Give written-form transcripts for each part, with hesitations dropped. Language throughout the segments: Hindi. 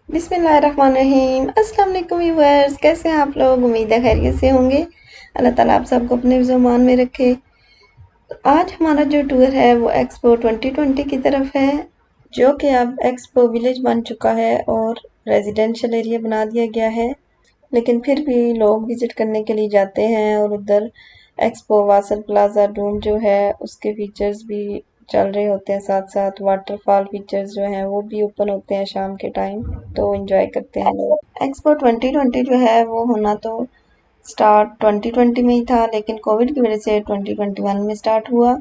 बिस्मिल्लाहिर्रहमानिर्रहीम। अस्सलाम वालेकुम व्यूअर्स, कैसे हैं आप लोग? उम्मीद है खैरियत से होंगे। अल्लाह ताला आप सबको अपने ज़ुबान में रखे। तो आज हमारा जो टूर है वो एक्सपो 2020 की तरफ है, जो कि अब एक्सपो विलेज बन चुका है और रेजिडेंशियल एरिया बना दिया गया है। लेकिन फिर भी लोग विजिट करने के लिए जाते हैं और उधर एक्सपो वासल प्लाजा डूम जो है उसके फीचर्स भी चल रहे होते हैं, साथ साथ वाटरफॉल फीचर्स जो हैं वो भी ओपन होते हैं शाम के टाइम, तो एंजॉय करते हैं लोग। एक्सपो 2020 जो है वो होना तो स्टार्ट 2020 में ही था, लेकिन कोविड की वजह से 2021 में स्टार्ट हुआ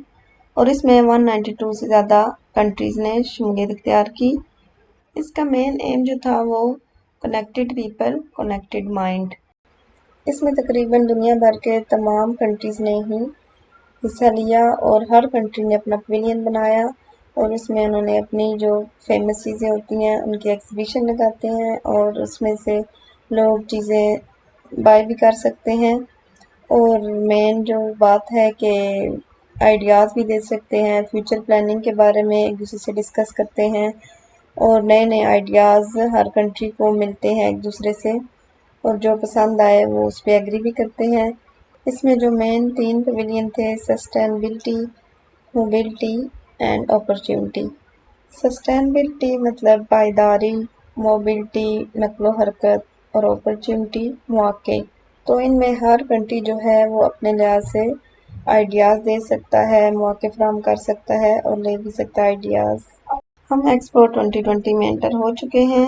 और इसमें 192 से ज़्यादा कंट्रीज़ ने शमूलियत इख्तियार की। इसका मेन एम जो था वो कनेक्टेड पीपल कनेक्टेड माइंड। इसमें तकरीबन दुनिया भर के तमाम कंट्रीज़ ने ही हिस्सा लिया और हर कंट्री ने अपना पवेलियन बनाया और उसमें उन्होंने अपनी जो फेमस चीज़ें होती हैं उनकी एग्जीबिशन लगाते हैं और उसमें से लोग चीज़ें बाय भी कर सकते हैं। और मेन जो बात है कि आइडियाज़ भी दे सकते हैं, फ्यूचर प्लानिंग के बारे में एक दूसरे से डिस्कस करते हैं और नए नए आइडियाज़ हर कंट्री को मिलते हैं एक दूसरे से, और जो पसंद आए वो उस पर एग्री भी करते हैं। इसमें जो मेन 3 पवेलियन थे, sustainability, mobility and opportunity. Sustainability मतलब पायदारी, मोबिलिटी नक्लो हरकत और अपॉर्चुनिटी मौके। तो इनमें हर कंट्री जो है वो अपने लिहाज से आइडियाज़ दे सकता है, मौके फराहम कर सकता है और ले भी सकता है आइडियाज़। हम एक्सपो 2020 में एंटर हो चुके हैं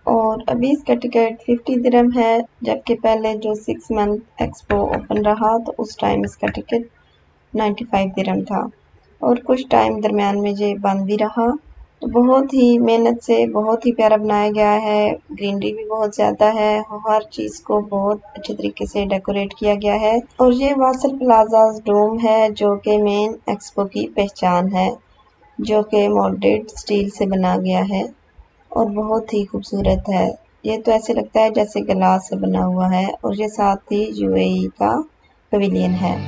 और अभी इसका टिकट 50 दिरहम है, जबकि पहले जो 6 मंथ एक्सपो ओपन रहा तो उस टाइम इसका टिकट 95 दिरहम था और कुछ टाइम दरमियान में ये बंद भी रहा। तो बहुत ही मेहनत से बहुत ही प्यारा बनाया गया है, ग्रीनरी भी बहुत ज़्यादा है, हर चीज़ को बहुत अच्छे तरीके से डेकोरेट किया गया है। और ये वासल प्लाजा डोम है जो कि मेन एक्सपो की पहचान है, जो कि मोल्डेड स्टील से बना गया है और बहुत ही खूबसूरत है। ये तो ऐसे लगता है जैसे ग्लास से बना हुआ है और ये साथ ही यूएई का पवेलियन है।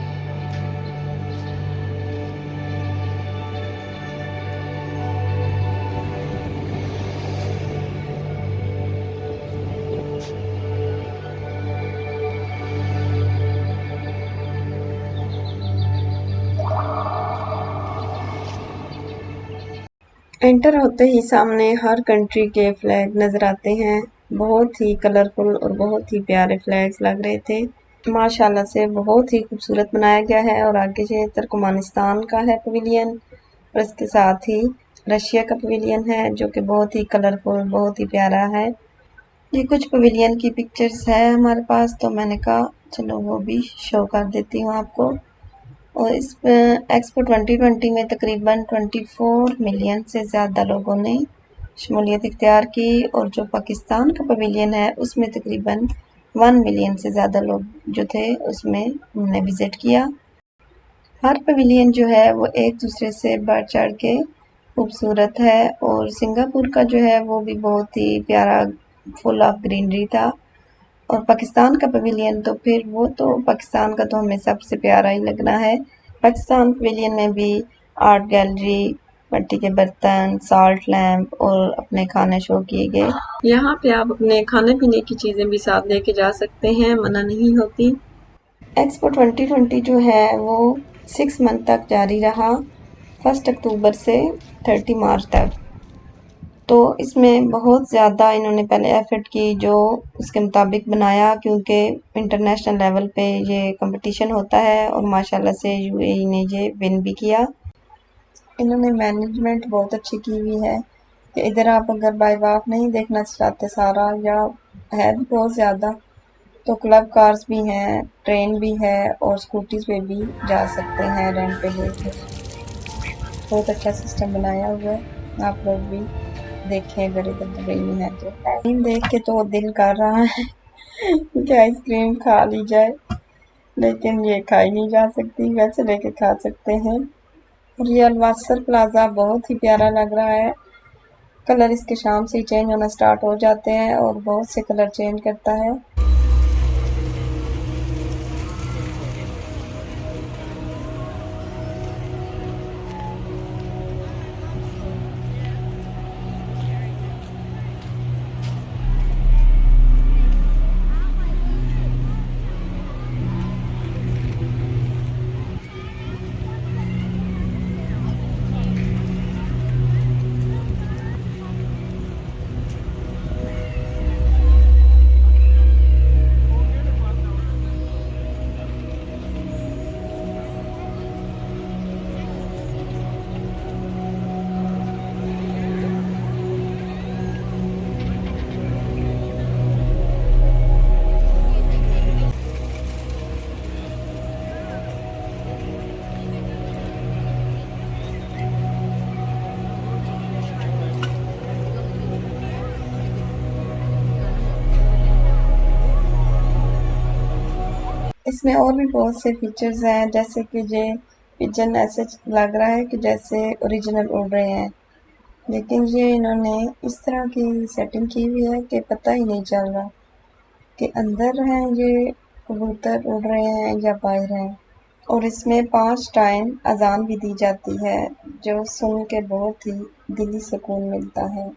एंटर होते ही सामने हर कंट्री के फ्लैग नज़र आते हैं। बहुत ही कलरफुल और बहुत ही प्यारे फ्लैग्स लग रहे थे। माशाल्लाह से बहुत ही खूबसूरत बनाया गया है और आगे से तुर्कमानिस्तान का है पवेलियन और इसके साथ ही रशिया का पवेलियन है जो कि बहुत ही कलरफुल बहुत ही प्यारा है। ये कुछ पवेलियन की पिक्चर्स है हमारे पास, तो मैंने कहा चलो वो भी शो कर देती हूँ आपको। और इस एक्सपो 2020 में तकरीबन 24 मिलियन से ज़्यादा लोगों ने शमूलियत इख्तियार की और जो पाकिस्तान का पवेलियन है उसमें तकरीबन 1 मिलियन से ज़्यादा लोग जो थे उसमें उन्होंने विज़िट किया। हर पवेलियन जो है वो एक दूसरे से बढ़ चढ़ के खूबसूरत है और सिंगापुर का जो है वो भी बहुत ही प्यारा, फुल ऑफ ग्रीनरी था। और पाकिस्तान का पवेलियन तो फिर वो तो पाकिस्तान का तो हमें सबसे प्यारा ही लगना है। पाकिस्तान पवेलियन में भी आर्ट गैलरी, मिट्टी के बर्तन, साल्ट लैम्प और अपने खाने शो किए गए। यहाँ पे आप अपने खाने पीने की चीज़ें भी साथ लेके जा सकते हैं, मना नहीं होती। एक्सपो 2020 जो है वो 6 मंथ तक जारी रहा, 1 अक्टूबर से 30 मार्च तक। तो इसमें बहुत ज़्यादा इन्होंने पहले एफ़र्ट की जो उसके मुताबिक बनाया, क्योंकि इंटरनेशनल लेवल पे ये कंपटीशन होता है और माशाल्लाह से यूएई ने ये विन भी किया। इन्होंने मैनेजमेंट बहुत अच्छी की हुई है कि इधर आप अगर बाय वॉक नहीं देखना चाहते सारा, या है भी बहुत ज़्यादा, तो क्लब कार्स भी हैं, ट्रेन भी है और स्कूटीज़ पे भी जा सकते हैं रेंट पे लेकर। बहुत अच्छा सिस्टम बनाया हुआ है, आप लोग भी देखें अगर इधर दुबई में है तो। आइसक्रीम देख के तो दिल कर रहा है कि आइसक्रीम खा ली जाए, लेकिन ये खाई नहीं जा सकती, वैसे लेके खा सकते हैं। रियल वासर प्लाजा बहुत ही प्यारा लग रहा है। कलर इसके शाम से ही चेंज होना स्टार्ट हो जाते हैं और बहुत से कलर चेंज करता है। इसमें और भी बहुत से फीचर्स हैं, जैसे कि ये पिजन ऐसे लग रहा है कि जैसे ओरिजिनल उड़ रहे हैं, लेकिन ये इन्होंने इस तरह की सेटिंग की हुई है कि पता ही नहीं चल रहा कि अंदर हैं ये कबूतर उड़ रहे हैं या बाहर हैं। और इसमें 5 टाइम अजान भी दी जाती है, जो सुन के बहुत ही दिली सुकून मिलता है।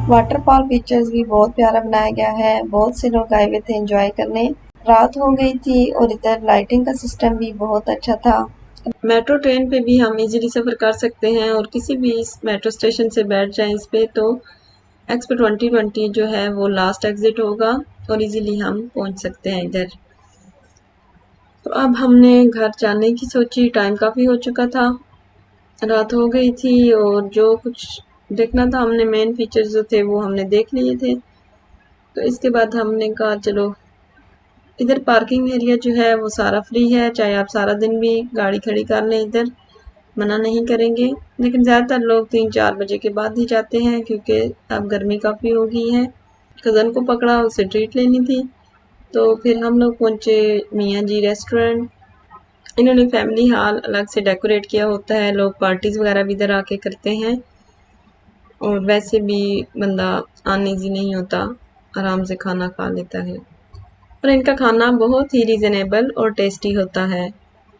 वाटरफॉल फीचर्स भी बहुत प्यारा बनाया गया है। बहुत से लोग आए हुए थे एंजॉय करने। रात हो गई थी और इधर लाइटिंग का सिस्टम भी बहुत अच्छा था। मेट्रो ट्रेन पे भी हम इजीली सफ़र कर सकते हैं और किसी भी इस मेट्रो स्टेशन से बैठ जाएं इस पे तो एक्सपो 2020 जो है वो लास्ट एग्जिट होगा और इजीली हम पहुंच सकते हैं इधर। तो अब हमने घर जाने की सोची, टाइम काफ़ी हो चुका था, रात हो गई थी और जो कुछ देखना था हमने मेन फीचर्स जो थे वो हमने देख लिए थे। तो इसके बाद हमने कहा चलो इधर पार्किंग एरिया जो है वो सारा फ्री है, चाहे आप सारा दिन भी गाड़ी खड़ी कर लें इधर, मना नहीं करेंगे। लेकिन ज़्यादातर लोग 3-4 बजे के बाद ही जाते हैं क्योंकि अब गर्मी काफ़ी हो गई है। कज़न को पकड़ा, उसे ट्रीट लेनी थी, तो फिर हम लोग पहुँचे मियाँ जी रेस्टोरेंट। इन्होंने फैमिली हॉल अलग से डेकोरेट किया होता है, लोग पार्टीज़ वगैरह भी इधर आके करते हैं और वैसे भी बंदा अनईज़ी नहीं होता, आराम से खाना खा लेता है और इनका खाना बहुत ही रीज़नेबल और टेस्टी होता है।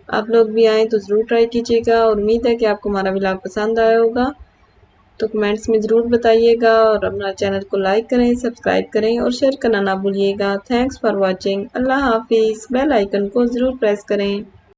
आप लोग भी आएँ तो ज़रूर ट्राई कीजिएगा और उम्मीद है कि आपको हमारा व्लॉग पसंद आया होगा। तो कमेंट्स में ज़रूर बताइएगा और अपना चैनल को लाइक करें, सब्सक्राइब करें और शेयर करना ना भूलिएगा। Thanks for watching. अल्लाह हाफिज़। बेल आइकन को ज़रूर प्रेस करें।